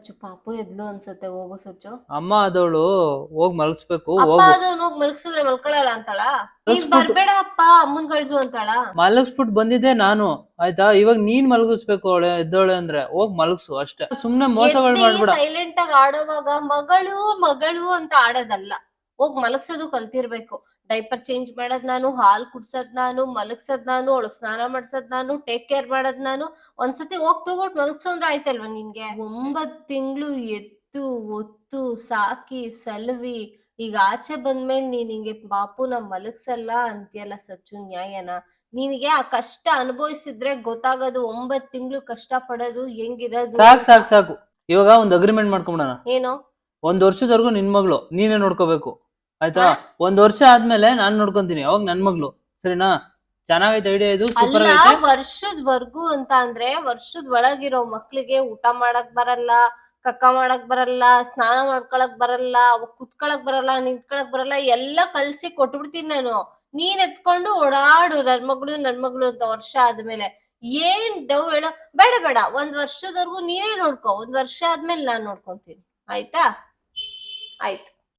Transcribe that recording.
ಸಚ್ಚು ಪಾಪು ಎದ್ಲು ಅನ್ಸತ್ತೆ, ಹೋಗು ಸಚ್ಚು. ಅಮ್ಮ ಆದವಳು ಹೋಗ್ ಮಲಗಿಸ್ಬೇಕು, ಅಪ್ಪ ಹೋಗು. ಅದನ್ನ ಹೋಗಿ ಮಲ್ಗಿಸಿದ್ರೆ ಮಲ್ಕೊಳಲ್ಲ ಅಂತಾಳ? ನೀನ್ ಮಲಗಿಸ್ಬಿಟ್ಟು ಬರ್ಬೇಡ ಅಪ್ಪ ಅಮ್ಮನ್ ಕಳ್ಸು ಅಂತಾಳ? ಮಲಗಿಸ್ಬಿಟ್ಟು ಬಂದಿದ್ದೆ ನಾನು, ಆಯ್ತಾ? ಇವಾಗ ನೀನ್ ಮಲಗಿಸ್ಬೇಕು, ಅವಳೆ ಎದ್ದವಳೆ ಅಂದ್ರೆ ಹೋಗ್ ಮಲಗಿಸು ಅಷ್ಟೇ. ಸುಮ್ನೆ ಮೋಸಗಳು ಎದ್ದಿ ಮಾಡ್ಬೇಡ. ಸೈಲೆಂಟ್ ಆಗಿ ಆಡೋವಾಗ ಮಗಳು ಮಗಳು ಅಂತ ಆಡೋದಲ್ಲ, ಹೋಗ್ ಮಲಗ್ಸೋದು ಕಲ್ತಿರ್ಬೇಕು. ಡೈಪರ್ ಚೇಂಜ್ ಮಾಡೋದ್ ನಾನು, ಹಾಲ್ ಕುಡ್ಸೋದ್ ನಾನು, ಮಲಗ್ಸೋದ್ ನಾನು, ಅವಳಗ್ ಸ್ನಾನ ಮಾಡ್ಸೋದ್ ನಾನು, ಟೇಕ್ ಕೇರ್ ಮಾಡೋದ್ ನಾನು. ಒಂದ್ಸತಿ ಹೋಗ್ ತಗೋಟ್ ಮಲಗ್ಸೋ ಅಂದ್ರೆ ಆಯ್ತಲ್ವಾ ನಿನ್ಗೆ? 9 ತಿಂಗಳು ಎತ್ತು ಒತ್ತು ಸಾಕಿ ಸಲವಿ, ಈಗ ಆಚೆ ಬಂದ್ಮೇಲೆ ನೀನ್ ಹಿಂಗೆ ಪಾಪುನ ಮಲಗ್ಸಲ್ಲ ಅಂತೀಯಲ್ಲ ಸಚ್ಚು, ನ್ಯಾಯನ? ನಿನಗೆ ಆ ಕಷ್ಟ ಅನುಭವಿಸಿದ್ರೆ ಗೊತ್ತಾಗೋದು, 9 ತಿಂಗಳು ಕಷ್ಟ ಪಡೋದು ಹೆಂಗಿರೋದು ಸಾಕ್ ಅಂತ. ಸಾಕ್ ಸಾಕು. ಇವಾಗ ಒಂದ್ ಅಗ್ರಿಮೆಂಟ್ ಮಾಡ್ಕೊಂಬಿಡೋಣ. ಏನು? 1 ವರ್ಷದವರೆಗೂ ನಿನ್ ಮಗಳು ನೀನೇ ನೋಡ್ಕೋಬೇಕು, ಆಯ್ತಾ? 1 ವರ್ಷ ಆದ್ಮೇಲೆ ನಾನ್ ನೋಡ್ಕೊಂತೀನಿ, ಅವಾಗ ನನ್ ಮಗಳು, ಸರಿನಾ? ಚೆನ್ನಾಗೈತೆ ಐಡಿಯಾ, ಇದು ಸೂಪರ್ ಅಲ್ಲ, ಆಗೈತೆ. ವರ್ಷದವರ್ಗು ಅಂತ ಅಂದ್ರೆ ವರ್ಷದ ಒಳಗಿರೋ ಮಕ್ಳಿಗೆ ಊಟ ಮಾಡಕ್ ಬರಲ್ಲ, ಕಕ್ಕ ಮಾಡಕ್ ಬರಲ್ಲ, ಸ್ನಾನ ಮಾಡ್ಕೊಳಕ್ ಬರಲ್ಲ, ಕುತ್ಕೊಳಕ್ ಬರಲ್ಲ, ನಿಂತ್ಕೊಳಕ್ ಬರಲ್ಲ, ಎಲ್ಲ ಕಲ್ಸಿ ಕೊಟ್ಬಿಡ್ತೀನಿ ನಾನು. ನೀನ್ ಎತ್ಕೊಂಡು ಓಡಾಡು ನನ್ ಮಗಳು ಅಂತ ವರ್ಷ ಆದ್ಮೇಲೆ. ಏನ್ ಡವ್ ಹೇಳೋ? ಬೇಡ ಬೇಡ, 1 ವರ್ಷದವರೆಗೂ ನೀನೇ ನೋಡ್ಕೊ, 1 ವರ್ಷ ಆದ್ಮೇಲೆ ನಾನ್ ನೋಡ್ಕೊಂತೀನಿ, ಆಯ್ತಾ? ಆಯ್ತು.